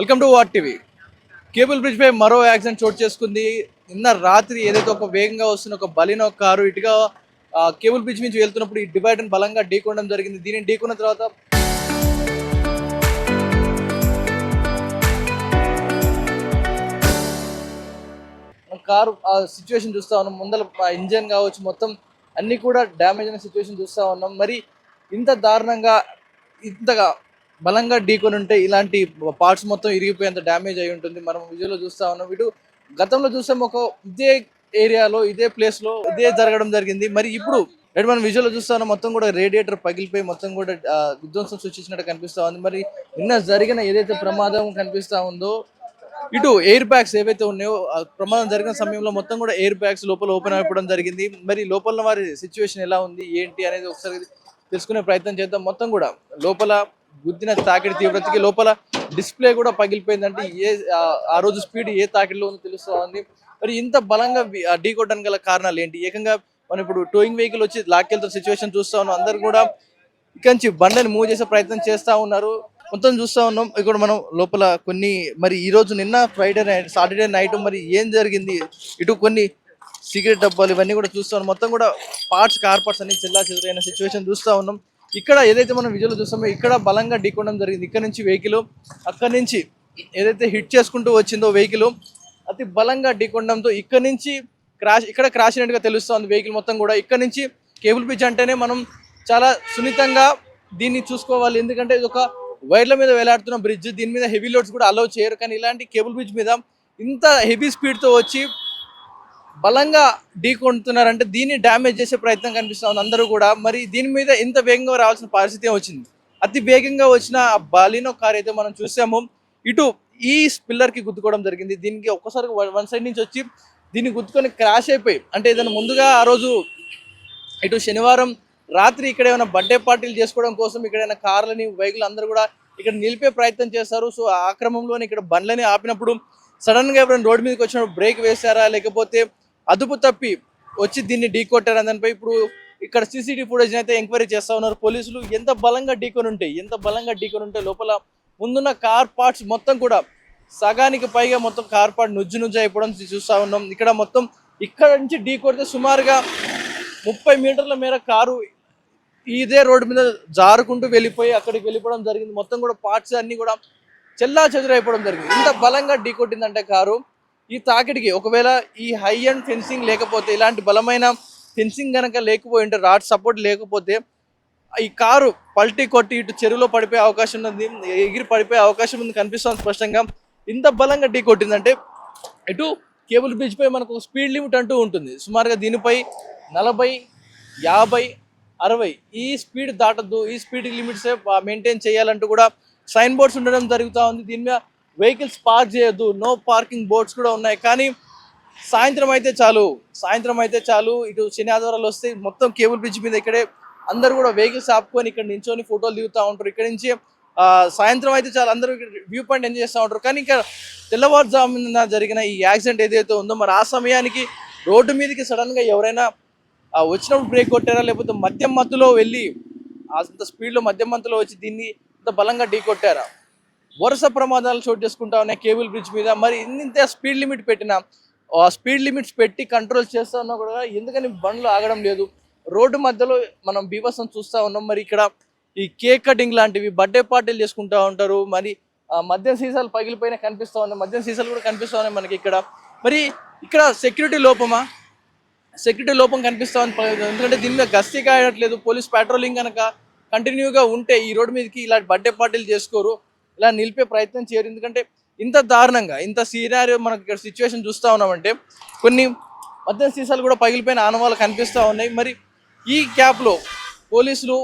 Welcome to what TV. Cable bridge పై మరో accident చోటు చేసుకుంది. నిన్న రాత్రి ఏదైతే ఒక వేగంగా వస్తున్న ఒక బలినో కారు ఇటుగా కేబుల్ బ్రిడ్జ్ నుంచి వెళ్తున్నప్పుడు ఈ డివైడర్ బలంగా ఢీకొనడం జరిగింది. దీనిని ఢీకొన్న తర్వాత కారు సిచ్యువేషన్ చూస్తా ఉన్నాం. ముందర ఇంజన్ కావచ్చు, మొత్తం అన్ని కూడా డ్యామేజ్ అయిన సిచ్యువేషన్ చూస్తా ఉన్నాం. మరి ఇంత దారుణంగా ఇంతగా బలంగా ఢీకొని ఉంటే ఇలాంటి పార్ట్స్ మొత్తం ఇరిగిపోయేంత డ్యామేజ్ అయి ఉంటుంది. మనం విజువల్లో చూస్తా ఉన్నాం. ఇటు గతంలో చూసాం ఒక ఇదే ఏరియాలో ఇదే ప్లేస్లో ఇదే జరగడం జరిగింది. మరి ఇప్పుడు మనం విజువల్లో చూస్తా ఉన్నాం, మొత్తం కూడా రేడియేటర్ పగిలిపోయి మొత్తం కూడా విధ్వంసం సృష్టించినట్టు కనిపిస్తా ఉంది. మరి నిన్న జరిగిన ఏదైతే ప్రమాదం కనిపిస్తా ఉందో, ఇటు ఎయిర్ బ్యాగ్స్ ఏవైతే ఉన్నాయో ప్రమాదం జరిగిన సమయంలో మొత్తం కూడా ఎయిర్ బ్యాగ్స్ లోపల ఓపెన్ అయిపోవడం జరిగింది. మరి లోపల వారి సిచ్యువేషన్ ఎలా ఉంది ఏంటి అనేది ఒకసారి తెలుసుకునే ప్రయత్నం చేద్దాం. మొత్తం కూడా లోపల గుద్దిన తాకిడి తీవ్రతకి లోపల డిస్ప్లే కూడా పగిలిపోయిందంటే ఆ రోజు స్పీడ్ ఏ తాకిడిలో ఉందో తెలుస్తూ ఉంది. మరి ఇంత బలంగా ఢీ కొట్టడానికి గల కారణాలు ఏంటి? ఏకంగా మనం ఇప్పుడు టోయింగ్ వెహికల్ వచ్చి లాక్కెళ్తున్న సిచ్యువేషన్ చూస్తా ఉన్నాం. అందరు కూడా ఇక్కడి నుంచి బండిని మూవ్ చేసే ప్రయత్నం చేస్తా ఉన్నారు. మొత్తం చూస్తా ఉన్నాం. ఇక్కడ మనం లోపల కొన్ని మరి ఈ రోజు నిన్న ఫ్రైడే నైట్ సాటర్డే నైట్ మరి ఏం జరిగింది, ఇటు కొన్ని సిగరెట్ డబ్బాలు ఇవన్నీ కూడా చూస్తా ఉన్నాం. మొత్తం కూడా కార్ పార్ట్స్ అన్ని చెల్లా చెదురైన సిచ్యువేషన్ చూస్తా ఉన్నాం. ఇక్కడ ఏదైతే మనం విజువల్ చూస్తామో ఇక్కడ బలంగా ఢీకొనడం జరిగింది. ఇక్కడ నుంచి వెహికల్ అక్కడి నుంచి ఏదైతే హిట్ చేసుకుంటూ వచ్చిందో వెహికల్ అతి బలంగా ఢీకొనడంతో ఇక్కడ నుంచి క్రాష్ అయినట్టుగా తెలుస్తుంది వెహికల్ మొత్తం కూడా. ఇక్కడ నుంచి కేబుల్ బ్రిడ్జ్ అంటేనే మనం చాలా సున్నితంగా దీన్ని చూసుకోవాలి. ఎందుకంటే ఇది ఒక వైర్ల మీద వేలాడుతున్న బ్రిడ్జ్, దీని మీద హెవీ లోడ్స్ కూడా అలౌ చేయరు. కానీ ఇలాంటి కేబుల్ బ్రిడ్జ్ మీద ఇంత హెవీ స్పీడ్తో వచ్చి బలంగా ఢీకొంటున్నారంటే దీన్ని డ్యామేజ్ చేసే ప్రయత్నం కనిపిస్తుంది అందరూ కూడా. మరి దీని మీద ఇంత వేగంగా రావాల్సిన పరిస్థితి వచ్చింది. అతి వేగంగా వచ్చిన బాలినో కార్ అయితే మనం చూసాము, ఇటు ఈ పిల్లర్కి గుద్దుకోవడం జరిగింది. దీనికి ఒక్కసారి వన్ సైడ్ నుంచి వచ్చి దీన్ని గుద్దుకొని క్రాష్ అయిపోయి, అంటే ఏదైనా ముందుగా ఆ రోజు ఇటు శనివారం రాత్రి ఇక్కడ ఏమైనా బర్త్డే పార్టీలు చేసుకోవడం కోసం ఇక్కడ కార్లని వెహికల్ అందరూ కూడా ఇక్కడ నిలిపే ప్రయత్నం చేస్తారు. సో ఆ క్రమంలోనే ఇక్కడ బండ్లని ఆపినప్పుడు సడన్గా ఎవరైనా రోడ్డు మీదకి వచ్చినప్పుడు బ్రేక్ వేశారా, లేకపోతే అదుపు తప్పి వచ్చి దీన్ని ఢీకొట్టారు దానిపై ఇప్పుడు ఇక్కడ సీసీటీవీ ఫుటేజ్ అయితే ఎంక్వైరీ చేస్తా ఉన్నారు పోలీసులు. ఎంత బలంగా ఢీకొని ఉంటే లోపల ముందున్న కార్ పార్ట్స్ మొత్తం కూడా సగానికి పైగా మొత్తం కార్ పార్ట్ నుజ్జు అయిపోవడం చూస్తా ఉన్నాం. ఇక్కడ మొత్తం ఇక్కడ నుంచి ఢీకొడితే సుమారుగా 30 మీటర్ల మేర కారు ఇదే రోడ్డు మీద జారుకుంటూ వెళ్ళిపోయి అక్కడికి వెళ్ళిపోవడం జరిగింది. మొత్తం కూడా పార్ట్స్ అన్ని కూడా చెల్లా చెదురైపోవడం జరిగింది. ఇంత బలంగా ఢీకొట్టిందంటే కారు ఈ తాకిడికి, ఒకవేళ ఈ హై అండ్ ఫెన్సింగ్ లేకపోతే, ఇలాంటి బలమైన ఫెన్సింగ్ కనుక లేకపోయి ఉంటే, రాడ్ సపోర్ట్ లేకపోతే ఈ కారు పల్టీ కొట్టి ఇటు చెరువులో పడిపోయే అవకాశం ఉంది, ఎగిరి పడిపోయే అవకాశం ఉంది కనిపిస్తుంది స్పష్టంగా. ఇంత బలంగా ఢీ కొట్టిందంటే ఇటు కేబుల్ బ్రిడ్జ్ పై మనకు స్పీడ్ లిమిట్ అంటూ ఉంటుంది. సుమారుగా దీనిపై 40, 50, 60 ఈ స్పీడ్ దాటద్దు, ఈ స్పీడ్ లిమిట్సే మెయింటైన్ చేయాలంటూ కూడా సైన్ బోర్డ్స్ ఉండడం జరుగుతూ ఉంది. దీని మీద వెహికల్స్ పార్క్ చేయొద్దు, నో పార్కింగ్ బోర్డ్స్ కూడా ఉన్నాయి. కానీ సాయంత్రం అయితే చాలు ఇటు శని ఆదివారాలు వస్తే మొత్తం కేబుల్ బ్రిడ్జ్ మీద ఇక్కడే అందరూ కూడా వెహికల్స్ ఆపుకొని ఇక్కడ నించొని ఫోటోలు దిగుతూ ఉంటారు. ఇక్కడ నుంచి సాయంత్రం అయితే చాలా అందరూ ఇక్కడ వ్యూ పాయింట్ ఎంజాయ్ చేస్తూ ఉంటారు. కానీ ఇంకా తెల్లవారుజామున జరిగిన ఈ యాక్సిడెంట్ ఏదైతే ఉందో, మరి ఆ సమయానికి రోడ్డు మీదకి సడన్గా ఎవరైనా వచ్చినప్పుడు బ్రేక్ కొట్టారా, లేకపోతే మద్యం మత్తులో వెళ్ళి అంత స్పీడ్లో మద్యం మత్తులో వచ్చి దీన్ని ఇంత బలంగా ఢీ కొట్టారా? వరుస ప్రమాదాలు చోటు చేసుకుంటా ఉన్నాయి కేబుల్ బ్రిడ్జ్ మీద. మరి ఇంత స్పీడ్ లిమిట్ పెట్టినా, స్పీడ్ లిమిట్స్ పెట్టి కంట్రోల్ చేస్తా ఉన్నా కూడా ఎందుకని బండ్లు ఆగడం లేదు? రోడ్డు మధ్యలో మనం బీభత్సం చూస్తూ ఉన్నాం. మరి ఇక్కడ ఈ కేక్ కటింగ్ లాంటివి బర్త్డే పార్టీలు చేసుకుంటూ ఉంటారు. మరి మద్యం సీసాలు పగిలిపోయినా కనిపిస్తూ ఉన్నాయి, మద్యం సీసాలు కూడా కనిపిస్తూ ఉన్నాయి మనకి ఇక్కడ. మరి ఇక్కడ సెక్యూరిటీ లోపం కనిపిస్తూ ఉంది. ఎందుకంటే దీని మీద గస్తీ కాయట్లేదు. పోలీస్ పెట్రోలింగ్ కనుక కంటిన్యూగా ఉంటే ఈ రోడ్డు మీదకి ఇలాంటి బర్త్డే పార్టీలు చేసుకోరు, ఇలా నిలిపే ప్రయత్నం చేయరు. ఎందుకంటే ఇంత దారుణంగా ఇంత సినారియో మనకి ఇక్కడ సిచ్యువేషన్ చూస్తూ ఉన్నామంటే కొన్ని మద్యం సీసాలు కూడా పగిలిపోయిన ఆనవాళ్ళు కనిపిస్తూ ఉన్నాయి. మరి ఈ గ్యాప్లో పోలీసులు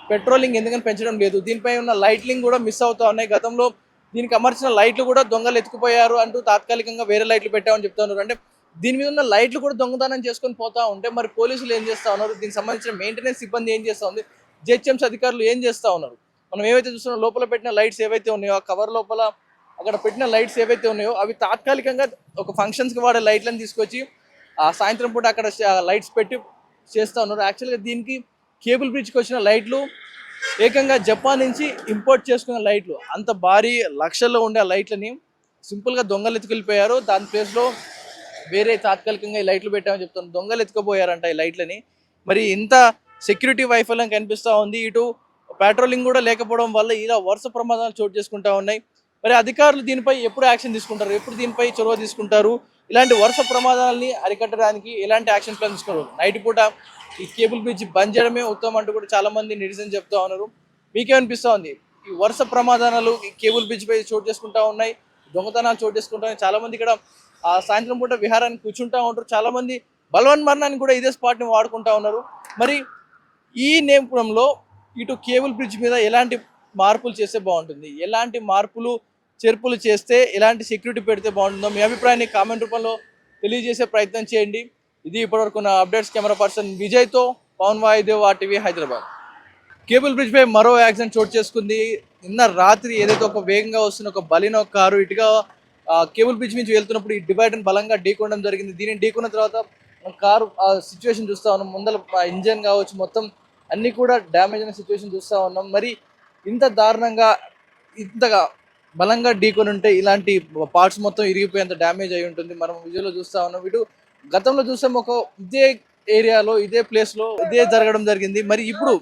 పెట్రోలింగ్ ఎందుకని పెంచడం లేదు? దీనిపై ఉన్న లైట్లింగ్ కూడా మిస్ అవుతూ ఉన్నాయి. గతంలో దీనికి అమర్చిన లైట్లు కూడా దొంగలు ఎత్తుకుపోయారు అంటూ తాత్కాలికంగా వేరే లైట్లు పెట్టామని చెప్తున్నారు. అంటే దీని మీద ఉన్న లైట్లు కూడా దొంగతనం చేసుకొని పోతూ ఉంటే మరి పోలీసులు ఏం చేస్తూ ఉన్నారు? దీనికి సంబంధించిన మెయింటెనెన్స్ సిబ్బంది ఏం చేస్తూ ఉంది? జిహెచ్ఎంసీ అధికారులు ఏం చేస్తూ ఉన్నారు? మనం ఏవైతే చూస్తున్నాం లోపల పెట్టిన లైట్స్ ఏవైతే ఉన్నాయో, ఆ కవర్ లోపల అక్కడ పెట్టిన లైట్స్ ఏవైతే ఉన్నాయో అవి తాత్కాలికంగా ఒక ఫంక్షన్స్కి వాడే లైట్లను తీసుకొచ్చి సాయంత్రం పూట అక్కడ లైట్స్ పెట్టి చేస్తూ ఉన్నారు. యాక్చువల్గా దీనికి కేబుల్ బ్రిడ్జ్కి వచ్చిన లైట్లు ఏకంగా జపాన్ నుంచి ఇంపోర్ట్ చేసుకున్న లైట్లు, అంత భారీ లక్షల్లో ఉండే ఆ లైట్లని సింపుల్గా దొంగలు ఎత్తుకెళ్ళిపోయారు. దాని ప్లేస్లో వేరే తాత్కాలికంగా ఈ లైట్లు పెట్టామని చెప్తాను. దొంగలు ఎత్తుకుపోయారంట ఈ లైట్లని. మరి ఇంత సెక్యూరిటీ వైఫల్యం కనిపిస్తూ ఉంది. ఇటు పెట్రోలింగ్ కూడా లేకపోవడం వల్ల ఇలా వరుస ప్రమాదాలు చోటు చేసుకుంటా ఉన్నాయి. మరి అధికారులు దీనిపై ఎప్పుడు యాక్షన్ తీసుకుంటారు, ఎప్పుడు దీనిపై చొరవ తీసుకుంటారు, ఇలాంటి వరుస ప్రమాదాలని అరికట్టడానికి ఎలాంటి యాక్షన్ ప్లాన్ తీసుకున్నారు? నైట్ పూట ఈ కేబుల్ బ్రిడ్జ్ బంద్ చేయడమే ఉత్తమం అంటూ కూడా చాలా మంది నెటిజన్స్ చెప్తా ఉన్నారు. మీకేమనిపిస్తూ ఉంది? ఈ వరుస ప్రమాదాలు ఈ కేబుల్ బ్రిడ్జ్ పై చోటు చేసుకుంటా ఉన్నాయి, దొంగతనాలు చోటు చేసుకుంటా ఉన్నాయి. చాలా మంది ఇక్కడ సాయంత్రం పూట విహారానికి కూర్చుంటా ఉంటారు. చాలా మంది బలవన్మరణానికి కూడా ఇదే స్పాట్ని వాడుకుంటా ఉన్నారు. మరి ఈ నేపథ్యంలో ఇటు కేబుల్ బ్రిడ్జ్ మీద ఎలాంటి మార్పులు చేస్తే బాగుంటుంది, ఎలాంటి మార్పులు చేర్పులు చేస్తే ఎలాంటి సెక్యూరిటీ పెడితే బాగుంటుందో మీ అభిప్రాయాన్ని కామెంట్ రూపంలో తెలియజేసే ప్రయత్నం చేయండి. ఇది ఇప్పటివరకు నా అప్డేట్స్. కెమెరా పర్సన్ విజయ్తో Pawan Vayudev, RTV Hyderabad. Cable bridge పై మరో యాక్సిడెంట్ చోటు చేసుకుంది. నిన్న రాత్రి ఏదైతే ఒక వేగంగా వస్తున్న ఒక బలినో కారు ఇటుగా కేబుల్ బ్రిడ్జ్ నుంచి వెళ్తున్నప్పుడు ఈ డివైడర్ బలంగా ఢీకొనడం జరిగింది. దీనిని ఢీకొన్న తర్వాత కారు సిచ్యువేషన్ చూస్తా ఉన్నాం. ముందర ఇంజన్ కావచ్చు, మొత్తం అన్ని కూడా డ్యామేజ్ అయిన సిచ్యువేషన్ చూస్తూ ఉన్నాం. మరి ఇంత దారుణంగా ఇంతగా బలంగా ఢీకొని ఉంటే ఇలాంటి పార్ట్స్ మొత్తం ఇరిగిపోయేంత డ్యామేజ్ అయి ఉంటుంది. మనం విజువల్లో చూస్తూ ఉన్నాం. ఇటు గతంలో చూసాం ఒక ఇదే ఏరియాలో ఇదే ప్లేస్లో ఇదే జరగడం జరిగింది. మరి ఇప్పుడు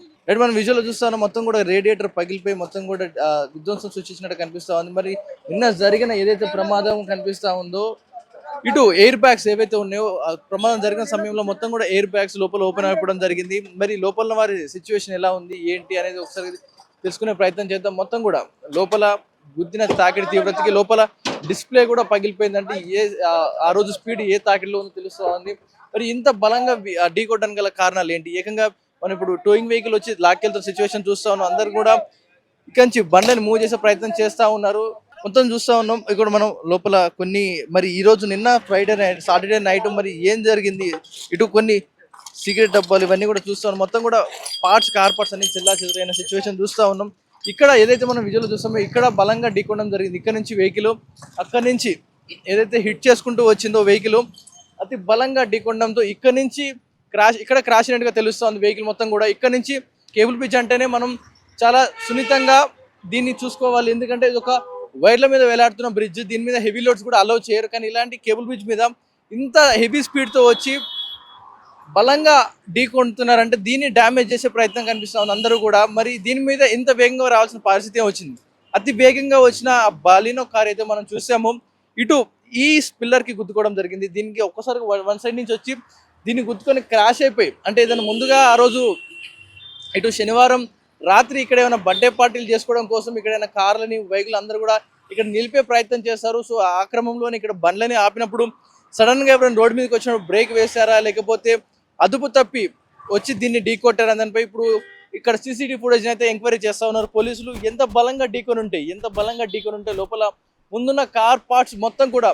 మనం విజువల్లో చూస్తా ఉన్నాం, మొత్తం కూడా రేడియేటర్ పగిలిపోయి మొత్తం కూడా విధ్వంసం సృష్టించినట్టు కనిపిస్తూ ఉంది. మరి నిన్న జరిగిన ఏదైతే ప్రమాదం కనిపిస్తూ ఉందో, ఇటు ఎయిర్ బ్యాగ్స్ ఏవైతే ఉన్నాయో ప్రమాదం జరిగిన సమయంలో మొత్తం కూడా ఎయిర్ బ్యాగ్స్ లోపల ఓపెన్ అయిపోవడం జరిగింది. మరి లోపల వారి సిచ్యువేషన్ ఎలా ఉంది ఏంటి అనేది ఒకసారి తెలుసుకునే ప్రయత్నం చేద్దాం. మొత్తం కూడా లోపల గుద్దిన తాకిడి తీవ్రతకి లోపల డిస్ప్లే కూడా పగిలిపోయిందంటే ఆ రోజు స్పీడ్ ఏ తాకిడిలో ఉందో తెలుస్తూ ఉంది. మరి ఇంత బలంగా ఢీ కొట్టడానికి గల కారణాలు ఏంటి? ఏకంగా మనం ఇప్పుడు టోయింగ్ వెహికల్ వచ్చి లాక్కెళ్తున్న సిచ్యువేషన్ చూస్తూ ఉన్నాం. అందరు కూడా ఇక్కడి నుంచి బండిని మూవ్ చేసే ప్రయత్నం చేస్తూ ఉన్నారు. మొత్తం చూస్తూ ఉన్నాం. ఇక్కడ మనం లోపల కొన్ని మరి ఈ రోజు నిన్న ఫ్రైడే నైట్ సాటర్డే నైట్ మరి ఏం జరిగింది, ఇటు కొన్ని సిగరెట్ డబ్బాలు ఇవన్నీ కూడా చూస్తూ ఉన్నాం. మొత్తం కూడా కార్ పార్ట్స్ అన్ని చెల్లా చెదురైన సిచ్యువేషన్ చూస్తూ ఉన్నాం. ఇక్కడ ఏదైతే మనం విజువల్ చూస్తామో ఇక్కడ బలంగా ఢీకొనడం జరిగింది. ఇక్కడ నుంచి వెహికల్ అక్కడి నుంచి ఏదైతే హిట్ చేసుకుంటూ వచ్చిందో వెహికల్ అతి బలంగా ఢీకొనడంతో ఇక్కడ నుంచి క్రాష్ అయినట్టుగా తెలుస్తుంది వెహికల్ మొత్తం కూడా. ఇక్కడ నుంచి కేబుల్ బ్రిడ్జ్ అంటేనే మనం చాలా సున్నితంగా దీన్ని చూసుకోవాలి. ఎందుకంటే ఇది ఒక వైర్ల మీద వేలాడుతున్న బ్రిడ్జ్, దీని మీద హెవీ లోడ్స్ కూడా అలౌ చేయరు. కానీ ఇలాంటి కేబుల్ బ్రిడ్జ్ మీద ఇంత హెవీ స్పీడ్తో వచ్చి బలంగా ఢీకొంటున్నారంటే దీన్ని డ్యామేజ్ చేసే ప్రయత్నం కనిపిస్తుంది అందరూ కూడా. మరి దీని మీద ఇంత వేగంగా రావాల్సిన పరిస్థితి వచ్చింది. అతి వేగంగా వచ్చిన బాలినో కార్ అయితే మనం చూసాము, ఇటు ఈ పిల్లర్కి గుద్దుకోవడం జరిగింది. దీనికి ఒక్కసారి వన్ సైడ్ నుంచి వచ్చి దీన్ని గుద్దుకొని క్రాష్ అయిపోయి, అంటే ఏదైనా ముందుగా ఆ రోజు ఇటు శనివారం రాత్రి ఇక్కడ ఏమైనా బర్త్డే పార్టీలు చేసుకోవడం కోసం ఇక్కడ కార్లని వెహికల్ అందరూ కూడా ఇక్కడ నిలిపే ప్రయత్నం చేస్తారు. సో ఆ క్రమంలోనే ఇక్కడ బండ్లని ఆపినప్పుడు సడన్గా ఎవరైనా రోడ్డు మీదకి వచ్చినప్పుడు బ్రేక్ వేశారా, లేకపోతే అదుపు తప్పి వచ్చి దీన్ని ఢీకొట్టారా దానిపై ఇప్పుడు ఇక్కడ CCTV ఫుటేజ్ అయితే ఎంక్వైరీ చేస్తూ ఉన్నారు పోలీసులు. ఎంత బలంగా ఢీకొని ఉంటే లోపల ముందున్న కార్ పార్ట్స్ మొత్తం కూడా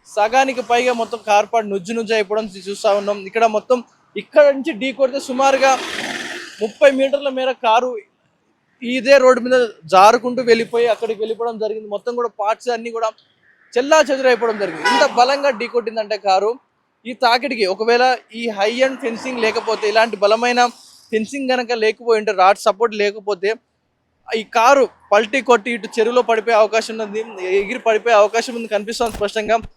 సగానికి పైగా మొత్తం కార్ పార్ట్ నుజ్జు అయిపోవడం చూస్తూ ఉన్నాం. ఇక్కడ మొత్తం ఇక్కడ నుంచి ఢీకొడితే సుమారుగా 30 మీటర్ల మేర కారు ఇదే రోడ్డు మీద జారుకుంటూ వెళ్ళిపోయి అక్కడికి వెళ్ళిపోవడం జరిగింది. మొత్తం కూడా పార్ట్స్ అన్ని కూడా చెల్లా చెదురైపోవడం జరిగింది. ఇంత బలంగా ఢీకొట్టిందంటే కారు ఈ తాకిడికి, ఒకవేళ ఈ హై అండ్ ఫెన్సింగ్ లేకపోతే, ఇలాంటి బలమైన ఫెన్సింగ్ కనుక లేకపోయి ఉంటే, రాడ్ సపోర్ట్ లేకపోతే ఈ కారు పల్టీ కొట్టి ఇటు చెరువులో పడిపోయే అవకాశం ఉంది, ఎగిరి పడిపోయే అవకాశం ఉంది కనిపిస్తుంది స్పష్టంగా.